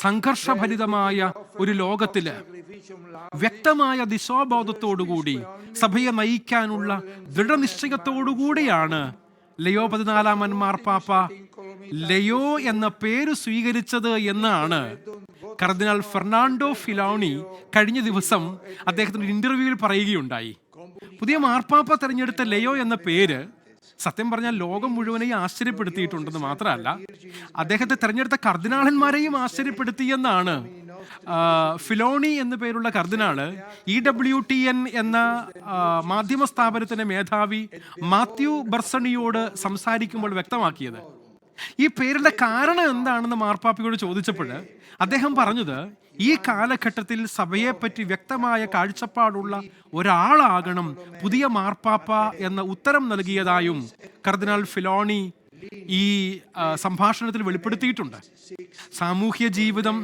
സംഘർഷഭരിതമായ ഒരു ലോകത്തില് വ്യക്തമായ ദിശാബോധത്തോടുകൂടി സഭയെ നയിക്കാനുള്ള ദൃഢനിശ്ചയത്തോടുകൂടിയാണ് ലയോ 14-ാമൻ മാർപ്പാപ്പ ലയോ എന്ന പേര് സ്വീകരിച്ചത് എന്നാണ് കർദിനാൾ ഫെർണാണ്ടോ ഫിലോണി കഴിഞ്ഞ ദിവസം അദ്ദേഹത്തിന്റെ ഇന്റർവ്യൂവിൽ പറയുകയുണ്ടായി. പുതിയ മാർപ്പാപ്പ തെരഞ്ഞെടുത്ത ലയോ എന്ന പേര് സത്യം പറഞ്ഞാൽ ലോകം മുഴുവനെയും ആശ്ചര്യപ്പെടുത്തിയിട്ടുണ്ടെന്ന് മാത്രമല്ല, അദ്ദേഹത്തെ തെരഞ്ഞെടുത്ത കർദിനാളന്മാരെയും ആശ്ചര്യപ്പെടുത്തിയെന്നാണ് ഫിലോണി എന്ന പേരുള്ള കർദിനാള് EWTN എന്ന മാധ്യമ സ്ഥാപനത്തിന്റെ മേധാവി മാത്യു ബർസണിയോട് സംസാരിക്കുമ്പോൾ വ്യക്തമാക്കിയത്. ഈ പേരിന്റെ കാരണം എന്താണെന്ന് മാർപ്പാപ്പയോട് ചോദിച്ചപ്പോൾ അദ്ദേഹം പറഞ്ഞത്, ഈ കാലഘട്ടത്തിൽ സഭയെപ്പറ്റി വ്യക്തമായ കാഴ്ചപ്പാടുള്ള ഒരാളാകണം പുതിയ മാർപ്പാപ്പ എന്ന ഉത്തരം നൽകിയതായും കർദിനാൾ ഫിലോണി ഈ സംഭാഷണത്തിൽ വെളിപ്പെടുത്തിയിട്ടുണ്ട്. സാമൂഹ്യ ജീവിതം,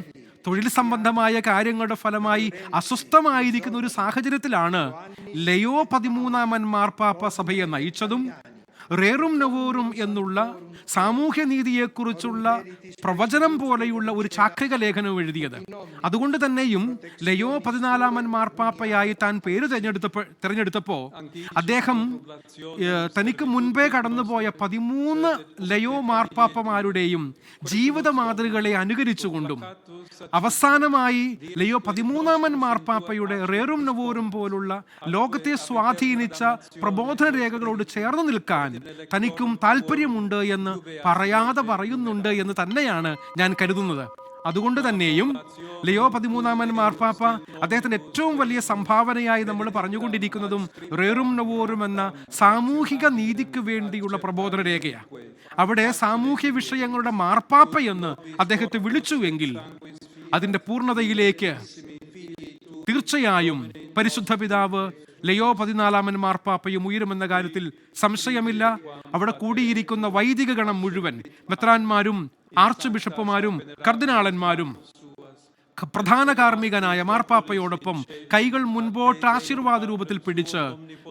തൊഴിൽ സംബന്ധമായ കാര്യങ്ങളുടെ ഫലമായി അസ്വസ്ഥമായിരിക്കുന്ന ഒരു സാഹചര്യത്തിലാണ് ലയോ 13-ാമൻ മാർപ്പാപ്പ സഭയെ നയിച്ചതും റേറും നവോറും എന്നുള്ള സാമൂഹ്യ നീതിയെക്കുറിച്ചുള്ള പ്രവചനം പോലെയുള്ള ഒരു ചാക്രിക ലേഖനം എഴുതിയത്. അതുകൊണ്ട് തന്നെയും ലയോ 14-ാമൻ മാർപ്പാപ്പയായി താൻ പേര് തെരഞ്ഞെടുത്തപ്പോ അദ്ദേഹം തനിക്ക് മുൻപേ കടന്നുപോയ 13 ലയോ മാർപ്പാപ്പമാരുടെയും ജീവിത മാതൃകളെ അനുകരിച്ചുകൊണ്ടും അവസാനമായി ലയോ 13-ാമൻ മാർപ്പാപ്പയുടെ റേറും നവോറും പോലുള്ള ലോകത്തെ സ്വാധീനിച്ച പ്രബോധന രേഖകളോട് ചേർന്ന് നിൽക്കാൻ തനിക്കും താല്പര്യമുണ്ട് എന്ന് പറയാതെ പറയുന്നുണ്ട് എന്ന് തന്നെയാണ് ഞാൻ കരുതുന്നത്. അതുകൊണ്ട് തന്നെയും ലയോ 13-ാമൻ മാർപ്പാപ്പ അദ്ദേഹത്തിന്റെ ഏറ്റവും വലിയ സംഭാവനയായി നമ്മൾ പറഞ്ഞുകൊണ്ടിരിക്കുന്നതും റേറും നവോറും എന്ന സാമൂഹിക നീതിക്ക് വേണ്ടിയുള്ള പ്രബോധന രേഖയാണ്. അവിടെ സാമൂഹ്യ വിഷയങ്ങളുടെ മാർപ്പാപ്പ എന്ന് അദ്ദേഹത്തെ വിളിച്ചുവെങ്കിൽ അതിന്റെ പൂർണ്ണതയിലേക്ക് തീർച്ചയായും പരിശുദ്ധ പിതാവ് ലയോ 14-ാമൻ മാർപ്പാപ്പയും ഉയരുമെന്ന കാര്യത്തിൽ സംശയമില്ല. അവിടെ കൂടിയിരിക്കുന്ന വൈദിക ഗണം മുഴുവൻ, മെത്രാന്മാരും ആർച്ച് ബിഷപ്പുമാരും കർദിനാളന്മാരും പ്രധാന കാർമ്മികനായ മാർപ്പാപ്പയോടൊപ്പം കൈകൾ മുൻപോട്ട് ആശീർവാദ രൂപത്തിൽ പിടിച്ച്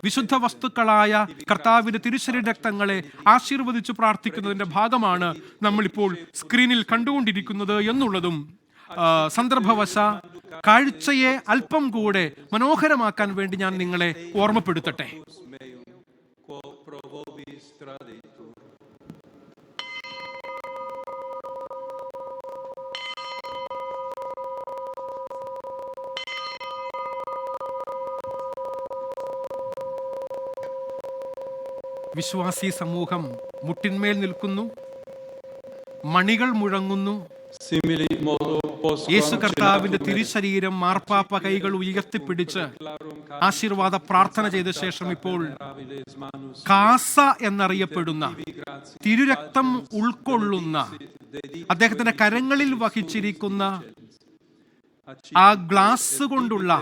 വിശുദ്ധ വസ്തുക്കളായ കർത്താവിന്റെ തിരുശരീര രക്തങ്ങളെ ആശീർവദിച്ചു പ്രാർത്ഥിക്കുന്നതിന്റെ ഭാഗമാണ് നമ്മളിപ്പോൾ സ്ക്രീനിൽ കണ്ടുകൊണ്ടിരിക്കുന്നത് എന്നുള്ളതും സന്ദർഭവശ കാഴ്ചയെ അല്പം കൂടെ മനോഹരമാക്കാൻ വേണ്ടി ഞാൻ നിങ്ങളെ ഓർമ്മപ്പെടുത്തട്ടെ. വിശ്വാസി സമൂഹം മുട്ടിന്മേൽ നിൽക്കുന്നു, മണികൾ മുഴങ്ങുന്നു. യേശു കർത്താവിന്റെ തിരുശരീരം മാർപ്പാപ്പ കൈകൾ ഉയർത്തിപ്പിടിച്ച് ആശീർവാദ പ്രാർത്ഥന ചെയ്ത ശേഷം ഇപ്പോൾ കാസ എന്നറിയപ്പെടുന്ന തിരുരക്തം ഉൾക്കൊള്ളുന്ന അദ്ദേഹത്തിന്റെ കരങ്ങളിൽ വഹിച്ചിരിക്കുന്ന ആ ഗ്ലാസ് കൊണ്ടുള്ള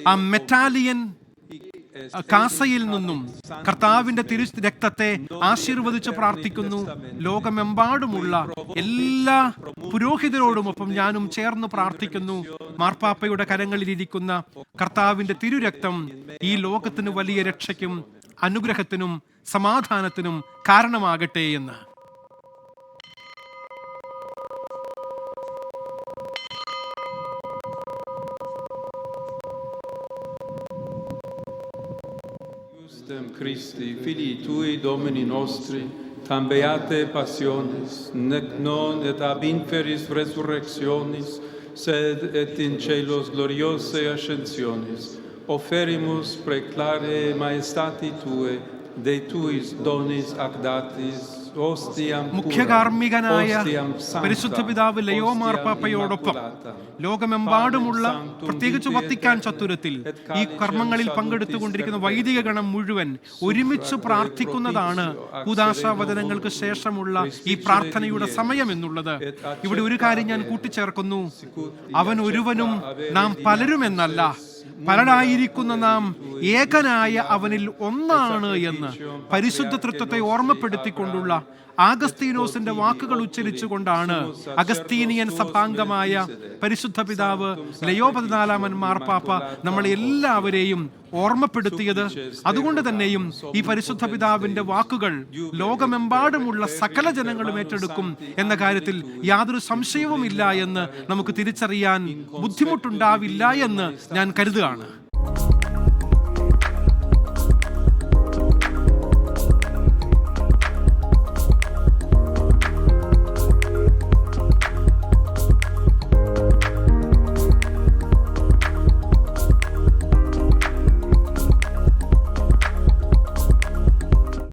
ആ മെറ്റാലിയൻ കാസയിൽ നിന്നും കർത്താവിന്റെ തിരു രക്തത്തെ ആശീർവദിച്ച് പ്രാർത്ഥിക്കുന്നു. ലോകമെമ്പാടുമുള്ള എല്ലാ പുരോഹിതരോടുമൊപ്പം ഞാനും ചേർന്ന് പ്രാർത്ഥിക്കുന്നു. മാർപ്പാപ്പയുടെ കരങ്ങളിലിരിക്കുന്ന കർത്താവിന്റെ തിരുരക്തം ഈ ലോകത്തിന് വലിയ രക്ഷയ്ക്കും അനുഗ്രഹത്തിനും സമാധാനത്തിനും കാരണമാകട്ടെ എന്ന്. Christi, Filii Tui, Domini nostri, tam beate passionis, nec non et ab inferis resurrectionis, sed et in celos gloriose ascensionis, oferimus preclare maestati Tue, de Tuis donis ac datis, മുഖ്യകാർമ്മികനായ പരിശുദ്ധ പിതാവ് ലയോ മാർപ്പാപ്പയോടൊപ്പം ലോകമെമ്പാടുമുള്ള പ്രത്യേകിച്ച് വത്തിക്കാൻ ചത്തുരത്തിൽ ഈ കർമ്മങ്ങളിൽ പങ്കെടുത്തുകൊണ്ടിരിക്കുന്ന വൈദിക ഗണം മുഴുവൻ ഒരുമിച്ച് പ്രാർത്ഥിക്കുന്നതാണ് കൂദാശാവചനങ്ങൾക്ക് ശേഷമുള്ള ഈ പ്രാർത്ഥനയുടെ സമയം എന്നുള്ളത്. ഇവിടെ ഒരു കാര്യം ഞാൻ കൂട്ടിച്ചേർക്കുന്നു, അവൻ ഒരുവനും നാം പലരുമെന്നല്ല, പലരായിരിക്കുന്ന നാം ഏകനായ അവനിൽ ഒന്നാണ് എന്ന് പരിശുദ്ധ തൃത്വത്തെ ഓർമ്മപ്പെടുത്തിക്കൊണ്ടുള്ള ആഗസ്തീനോസിന്റെ വാക്കുകൾ ഉച്ചരിച്ചുകൊണ്ടാണ് അഗസ്തീനിയൻ സഭാംഗമായ പരിശുദ്ധ പിതാവ് ലയോ 14 മാർപ്പാപ്പ നമ്മളെ എല്ലാവരെയും ഓർമ്മപ്പെടുത്തിയത്. അതുകൊണ്ട് തന്നെയും ഈ പരിശുദ്ധ പിതാവിന്റെ വാക്കുകൾ ലോകമെമ്പാടുമുള്ള സകല ജനങ്ങളും ഏറ്റെടുക്കും എന്ന കാര്യത്തിൽ യാതൊരു സംശയവുമില്ല എന്ന് നമുക്ക് തിരിച്ചറിയാൻ ബുദ്ധിമുട്ടുണ്ടാവില്ല എന്ന് ഞാൻ കരുതുകയാണ്.